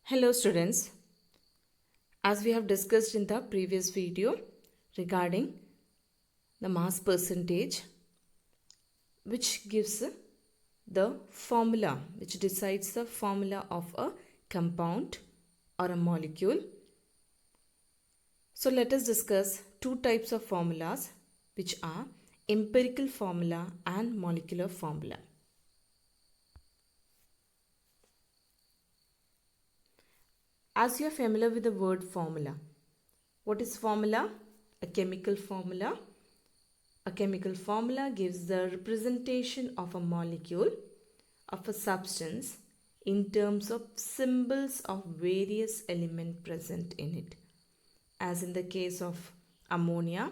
Hello students, as we have discussed in the previous video regarding the mass percentage which gives the formula which decides the formula of a compound or a molecule. So let us discuss two types of formulas which are empirical formula and molecular formula. As you are familiar with the word formula, what is formula? A chemical formula. A chemical formula gives the representation of a molecule of a substance in terms of symbols of various elements present in it. As in the case of ammonia,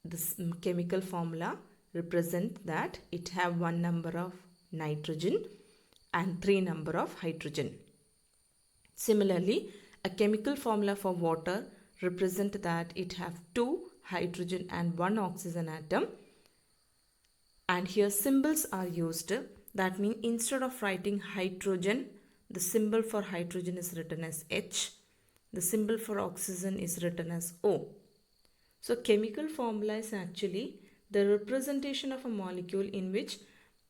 this chemical formula represents that it have one number of nitrogen and 3 number of hydrogen. Similarly, a chemical formula for water represents that it have 2 hydrogen and 1 oxygen atom. And here symbols are used. That means instead of writing hydrogen, the symbol for hydrogen is written as H. The symbol for oxygen is written as O. So chemical formula is actually the representation of a molecule in which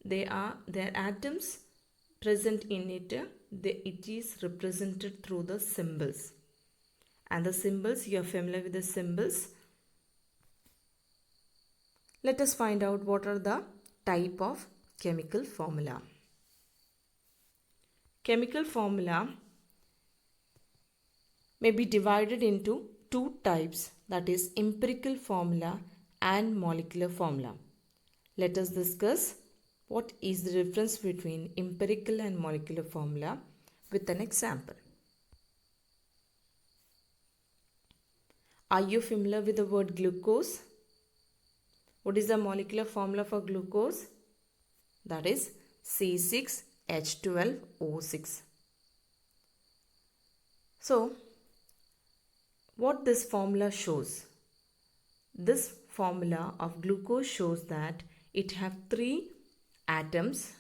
their atoms present in it, it is represented through the symbols. And the symbols, you are familiar with the symbols. Let us find out what are the type of chemical formula. Chemical formula may be divided into two types, that is empirical formula and molecular formula. Let us discuss what is the difference between empirical and molecular formula with an example. Are you familiar with the word glucose? What is the molecular formula for glucose? That is C6H12O6. So, what this formula shows? This formula of glucose shows that it have 3 atoms.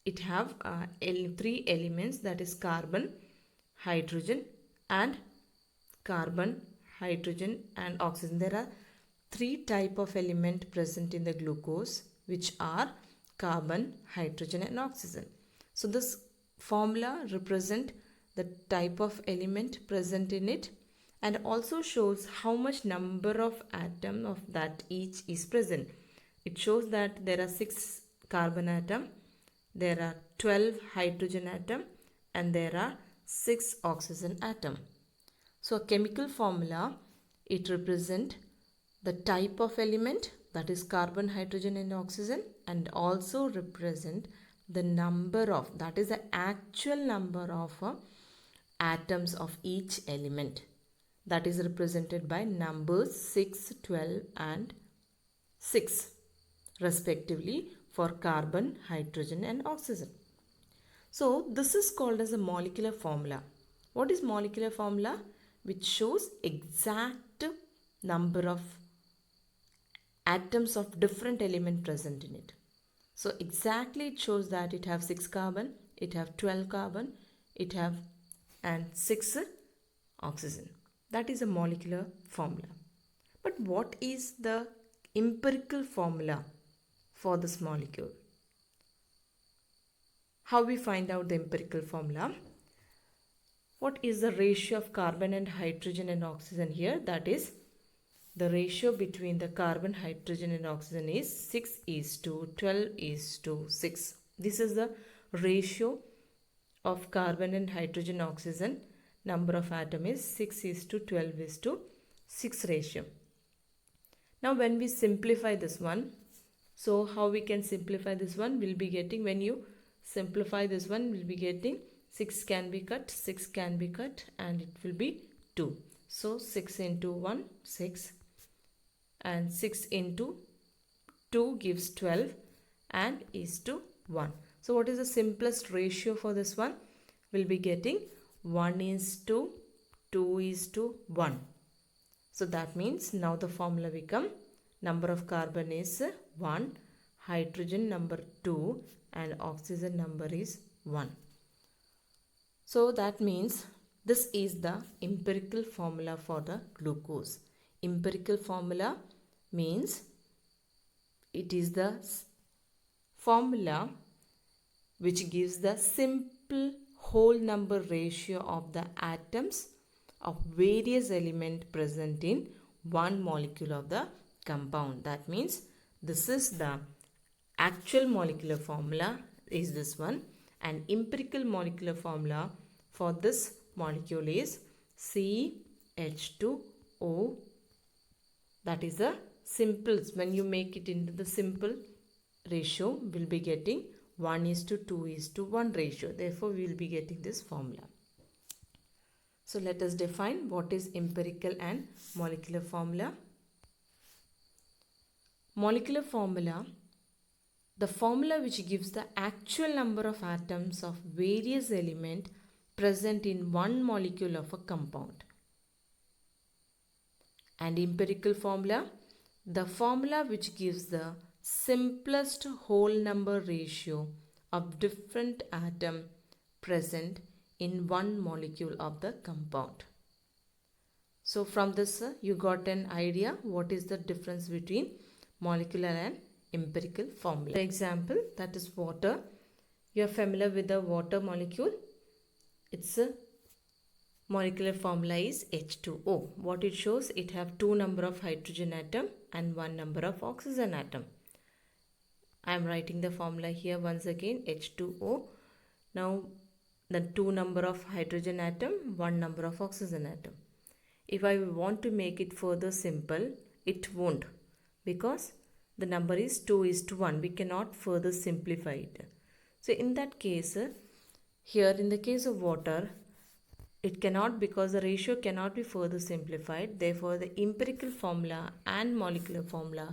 It have 3 elements, that is carbon, hydrogen and oxygen. There are 3 type of element present in the glucose, which are carbon, hydrogen and oxygen. So this formula represent the type of element present in it and also shows how much number of atom of that each is present. It shows that there are 6 carbon atom, there are 12 hydrogen atom and there are 6 oxygen atom. So a chemical formula, it represent the type of element, that is carbon, hydrogen and oxygen, and also represent the number of, that is the actual number of atoms of each element. That is represented by numbers 6, 12 and 6 respectively for carbon, hydrogen and oxygen. So this is called as a molecular formula. What is molecular formula? Which shows exact number of atoms of different element present in it. So exactly it shows that it have 6 carbon, it have 12 carbon, it have and 6 oxygen. That is a molecular formula. But what is the empirical formula for this molecule? How we find out the empirical formula? What is the ratio of carbon and hydrogen and oxygen here? That is, the ratio between the carbon, hydrogen and oxygen is 6:12:6. This is the ratio of carbon and hydrogen oxygen. Number of atom is 6:12:6 ratio. Now when we simplify this one, so how we can simplify this one? We'll be getting, when you simplify this one, we'll be getting 6 can be cut, 6 can be cut and it will be 2. So 6 into 1, 6 and 6 into 2 gives 12 and is to 1. So what is the simplest ratio for this one? We'll be getting 1:2:1. So that means now the formula become number of carbon is 1, hydrogen number 2 and oxygen number is 1. So that means this is the empirical formula for the glucose. Empirical formula means it is the formula which gives the simple whole number ratio of the atoms of various elements present in one molecule of the compound. That means this is the actual molecular formula is this one, and empirical molecular formula for this molecule is CH2O. That is the simple. When you make it into the simple ratio, we'll be getting 1:2:1 ratio. Therefore, we will be getting this formula. So let us define what is empirical and molecular formula. Molecular formula, the formula which gives the actual number of atoms of various elements present in one molecule of a compound. And empirical formula, the formula which gives the simplest whole number ratio of different atoms present in one molecule of the compound. So from this you got an idea what is the difference between molecular and empirical formula. For example, that is water. You are familiar with the water molecule. Its molecular formula is H2O. What it shows, it have 2 number of hydrogen atom and 1 number of oxygen atom. I am writing the formula here once again, H2O. Now the 2 number of hydrogen atom, 1 number of oxygen atom. If I want to make it further simple, it won't, because the number is 2:1. We cannot further simplify it. So in that case, here in the case of water, it cannot, because the ratio cannot be further simplified. Therefore, the empirical formula and molecular formula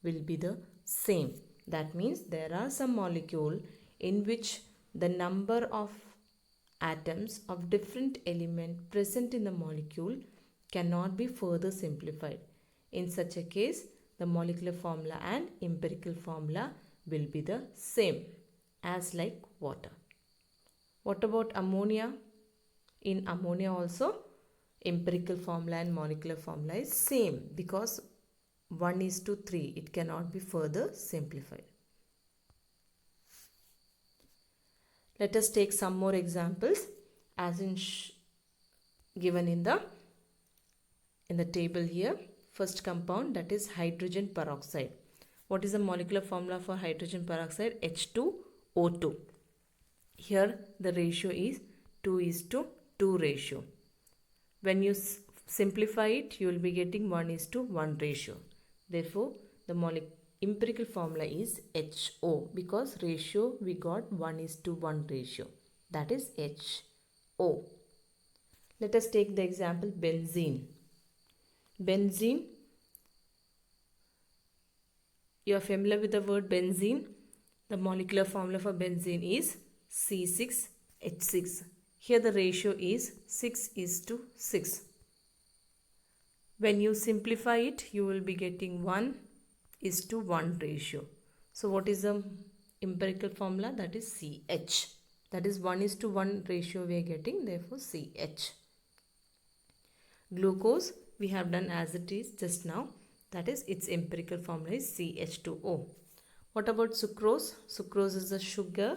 will be the same. That means there are some molecule in which the number of atoms of different element present in the molecule cannot be further simplified. In such a case, the molecular formula and empirical formula will be the same as like water. What about ammonia? In ammonia also, empirical formula and molecular formula is same, because 1:3. It cannot be further simplified. Let us take some more examples as in given in the table here. First compound, that is hydrogen peroxide. What is the molecular formula for hydrogen peroxide? H2O2. Here the ratio is 2:2 ratio. When you simplify it, you will be getting 1:1 ratio. Therefore, the empirical formula is HO, because ratio we got 1:1 ratio. That is HO. Let us take the example benzene. Benzene, you are familiar with the word benzene. The molecular formula for benzene is C6H6. Here the ratio is 6:6. When you simplify it, you will be getting 1:1 ratio. So what is the empirical formula? That is CH. That is 1:1 ratio we are getting, therefore CH. Glucose, we have done as it is just now. That is, its empirical formula is CH2O. What about sucrose? Sucrose is a sugar.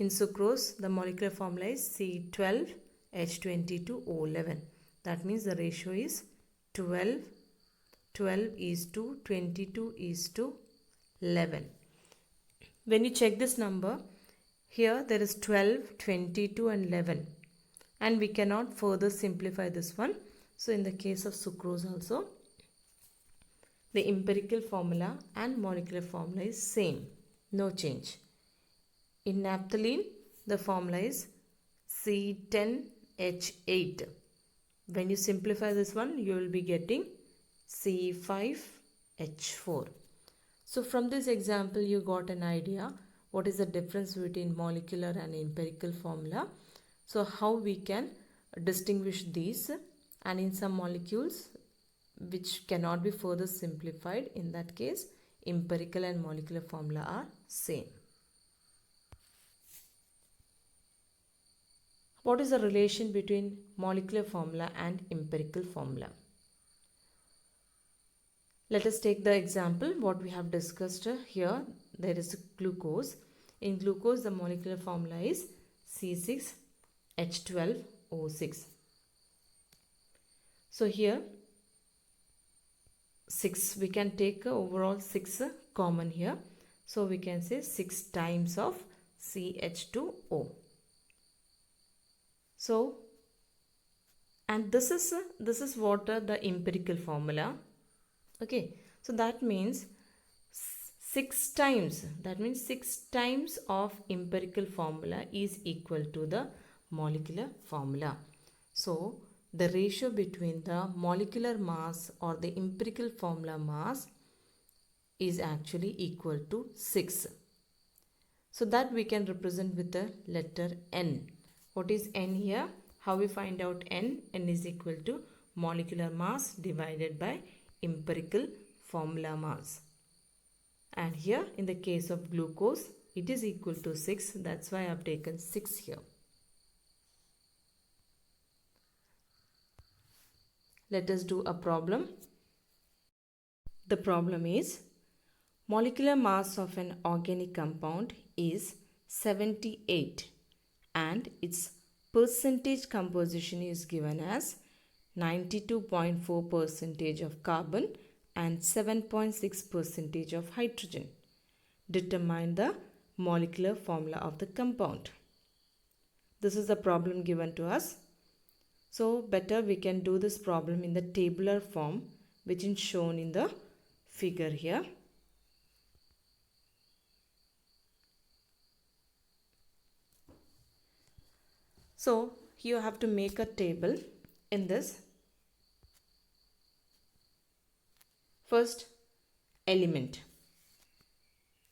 In sucrose, the molecular formula is C12H22O11. That means the ratio is 12:22:11. When you check this number, here there is 12, 22 and 11. And we cannot further simplify this one. So in the case of sucrose also, the empirical formula and molecular formula is same. No change. In naphthalene, the formula is C10H8. When you simplify this one, you will be getting C5H4. So from this example, you got an idea what is the difference between molecular and empirical formula. So how we can distinguish these, and in some molecules which cannot be further simplified, in that case empirical and molecular formula are same. What is the relation between molecular formula and empirical formula? Let us take the example what we have discussed here. There is glucose. In glucose, the molecular formula is C6H12O6. So here 6, we can take overall 6 common here. So we can say 6 times of CH2O. So, and this is what the empirical formula. Okay, so that means 6 times, that means 6 times of empirical formula is equal to the molecular formula. So the ratio between the molecular mass or the empirical formula mass is actually equal to 6. So that we can represent with the letter N. What is N here? How we find out N? N is equal to molecular mass divided by empirical formula mass. And here in the case of glucose, it is equal to 6. That's why I have taken 6 here. Let us do a problem. The problem is molecular mass of an organic compound is 78 and its percentage composition is given as 92.4% of carbon and 7.6% of hydrogen. Determine the molecular formula of the compound. This is the problem given to us. So better we can do this problem in the tabular form, which is shown in the figure here. So you have to make a table in this. First, element.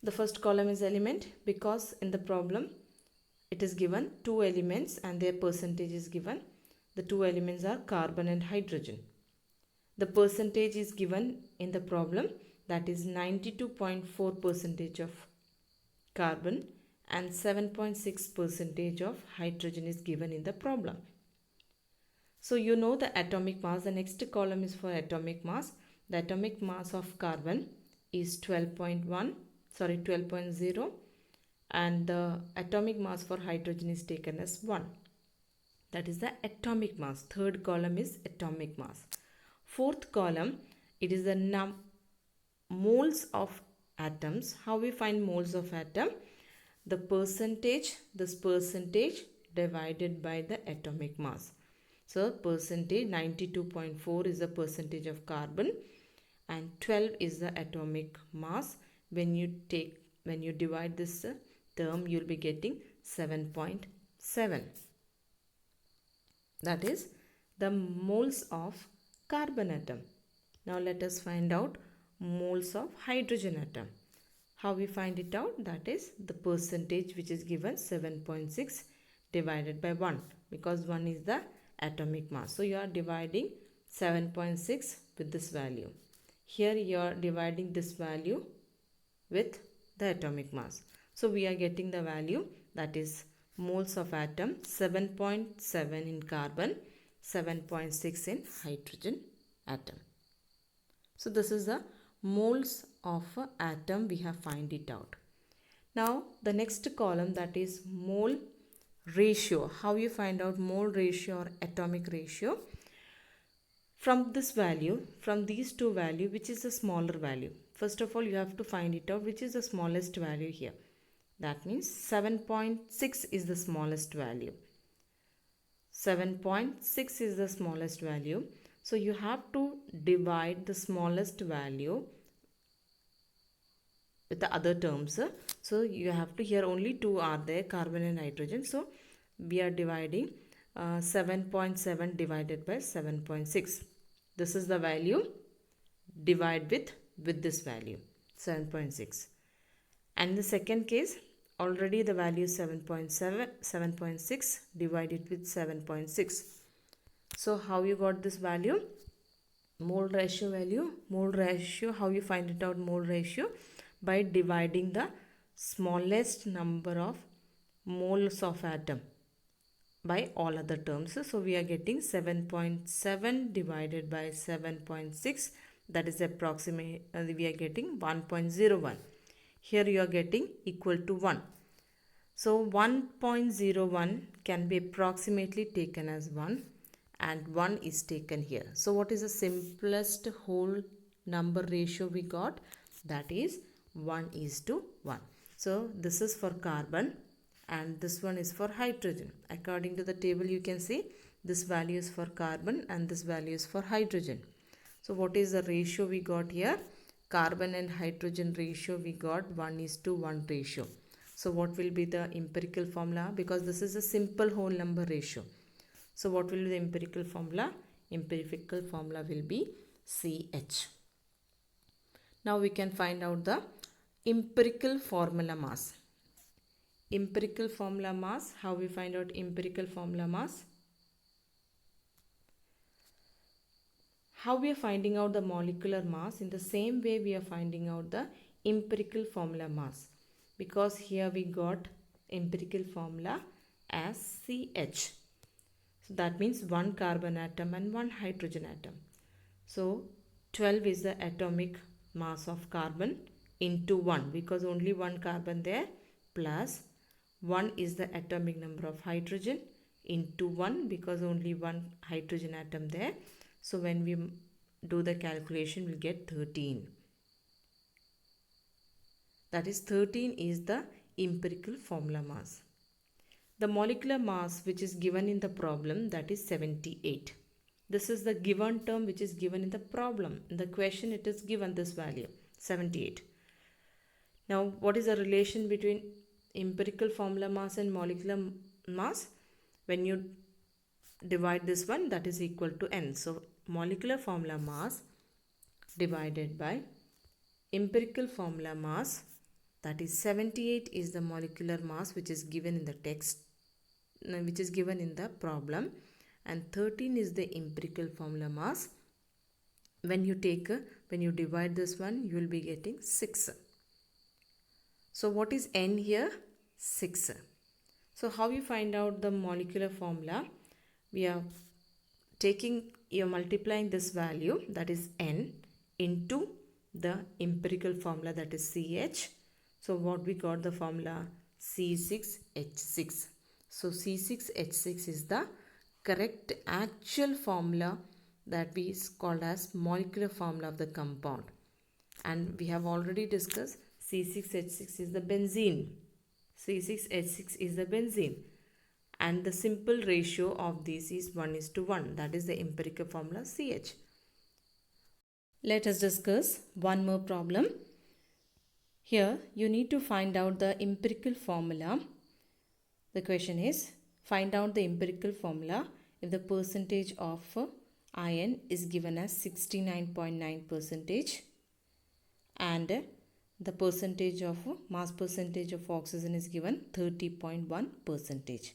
The first column is element because in the problem it is given 2 elements and their percentage is given. The 2 elements are carbon and hydrogen. The percentage is given in the problem, that is 92.4% of carbon and 7.6% of hydrogen is given in the problem. So you know the atomic mass. The next column is for atomic mass. The atomic mass of carbon is 12.0 and the atomic mass for hydrogen is taken as 1. That is the atomic mass. Third column is atomic mass. Fourth column, it is the moles of atoms. How we find moles of atom? The percentage, this percentage divided by the atomic mass. So percentage 92.4 is the percentage of carbon and 12 is the atomic mass. When you divide this term, you will be getting 7.7. That is the moles of carbon atom. Now let us find out moles of hydrogen atom. How we find it out? That is the percentage which is given 7.6 divided by 1 because 1 is the atomic mass. So you are dividing 7.6 with this value. Here you are dividing this value with the atomic mass. So we are getting the value, that is moles of atom 7.7 in carbon, 7.6 in hydrogen atom. So this is the moles of atom we have find it out. Now the next column, that is mole ratio. How you find out mole ratio or atomic ratio? From this value, from these two value, which is the smaller value? First of all, you have to find it out which is the smallest value here. That means 7.6 is the smallest value. 7.6 is the smallest value. So you have to divide the smallest value with the other terms. So you have to, here only 2 are there, carbon and hydrogen. So we are dividing 7.7 divided by 7.6. This is the value. Divide with this value 7.6. And the second case, already the value is 7.6 divided with 7.6. So how you got this value? Mole ratio value. Mole ratio, how you find it out? Mole ratio by dividing the smallest number of moles of atom by all other terms. So we are getting 7.7 divided by 7.6, that is approximate, we are getting 1.01. Here you are getting equal to 1. So 1.01 can be approximately taken as 1 and 1 is taken here. So what is the simplest whole number ratio we got? That is 1:1. So this is for carbon and this one is for hydrogen. According to the table you can see this value is for carbon and this value is for hydrogen. So what is the ratio we got here? Carbon and hydrogen ratio we got 1:1 ratio. So what will be the empirical formula? Because this is a simple whole number ratio. So what will be the empirical formula? Empirical formula will be CH. Now we can find out the empirical formula mass. Empirical formula mass. How we find out empirical formula mass? How we are finding out the molecular mass? In the same way we are finding out the empirical formula mass. Because here we got empirical formula as CH. So that means one carbon atom and one hydrogen atom. So 12 is the atomic mass of carbon into 1 because only one carbon there, plus 1 is the atomic number of hydrogen into 1 because only one hydrogen atom there. So when we do the calculation we'll get 13. That is 13 is the empirical formula mass. The molecular mass which is given in the problem, that is 78. This is the given term which is given in the problem. In the question it is given this value 78. Now what is the relation between empirical formula mass and molecular mass? When you divide this one, that is equal to n. So molecular formula mass divided by empirical formula mass, that is 78 is the molecular mass which is given in the text, which is given in the problem, and 13 is the empirical formula mass. When you divide this one, you will be getting 6. So what is n here? 6. So how you find out the molecular formula? We are multiplying this value, that is n, into the empirical formula, that is CH. So what we got the formula? C6H6. So C6H6 is the correct actual formula that we called as molecular formula of the compound. And we have already discussed C6H6 is the benzene. C6H6 is the benzene. And the simple ratio of these is 1:1. That is the empirical formula CH. Let us discuss one more problem. Here you need to find out the empirical formula. The question is, find out the empirical formula if the percentage of iron is given as 69.9% and the percentage of mass percentage of oxygen is given 30.1%.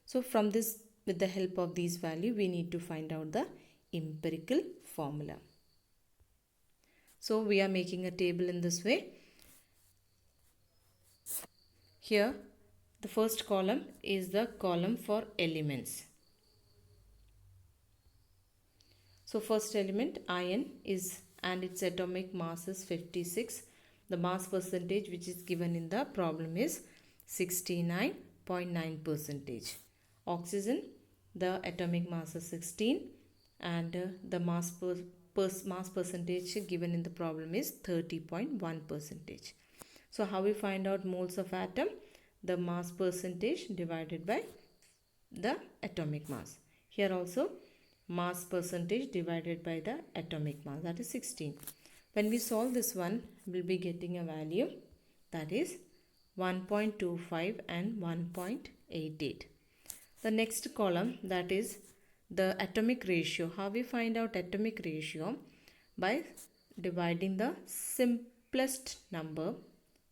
So from this, with the help of these values, we need to find out the empirical formula. So we are making a table in this way. Here the first column is the column for elements. So first element iron is, and its atomic mass is 56. The mass percentage which is given in the problem is 69.9%. Oxygen, the atomic mass is 16 and the mass percentage given in the problem is 30.1%. So how we find out moles of atom? The mass percentage divided by the atomic mass. Here also mass percentage divided by the atomic mass, that is 16. When we solve this one, we will be getting a value, that is 1.25 and 1.88. The next column, that is the atomic ratio. How we find out atomic ratio? By dividing the simplest number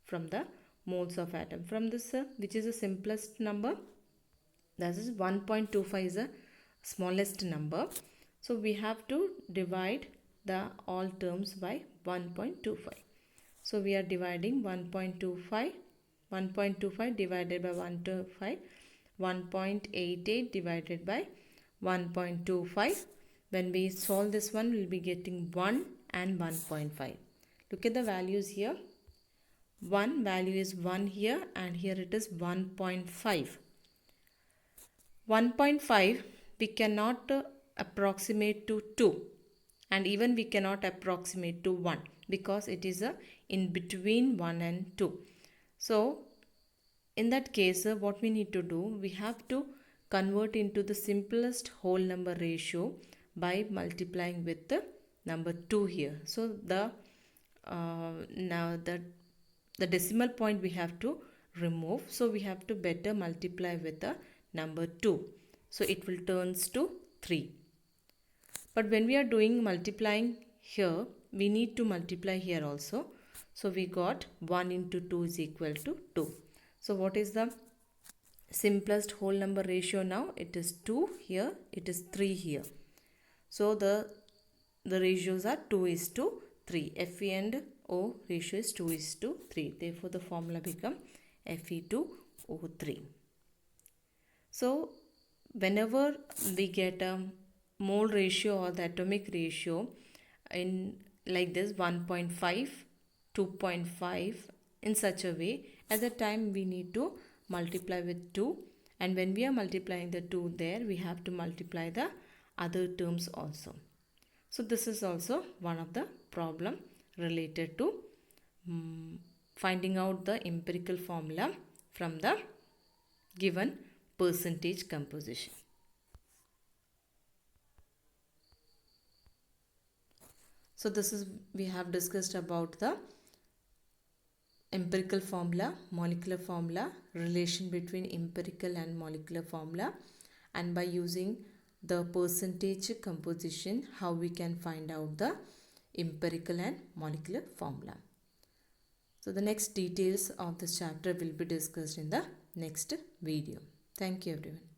from the moles of atom. From this, which is the simplest number? That is 1.25 is the smallest number. So we have to divide the all terms by 1.25. So we are dividing 1.25 divided by 1.25. 1.88 divided by 1.25. When we solve this one, we'll be getting 1 and 1.5. Look at the values here. 1 value is 1 here, and here it is 1.5. 1.5 we cannot approximate to 2, and even we cannot approximate to 1 because it is in between 1 and 2. So in that case, what we need to do, we have to convert into the simplest whole number ratio by multiplying with the number 2 here. So now the decimal point we have to remove, so we have to better multiply with the number 2, so it will turns to 3. But when we are doing multiplying here, we need to multiply here also. So we got 1 into 2 is equal to 2. So what is the simplest whole number ratio now? It is 2 here, it is 3 here. So the ratios are 2 is to 3. Fe and O ratio is 2 is to 3. Therefore the formula become Fe2O3. So whenever we get a mole ratio or the atomic ratio in like this 1.5, 2.5 in such a way, at the time we need to multiply with 2, and when we are multiplying the 2 there, we have to multiply the other terms also. So this is also one of the problem related to finding out the empirical formula from the given percentage composition. So this is, we have discussed about the empirical formula, molecular formula, relation between empirical and molecular formula, and by using the percentage composition, how we can find out the empirical and molecular formula. So the next details of this chapter will be discussed in the next video. Thank you everyone.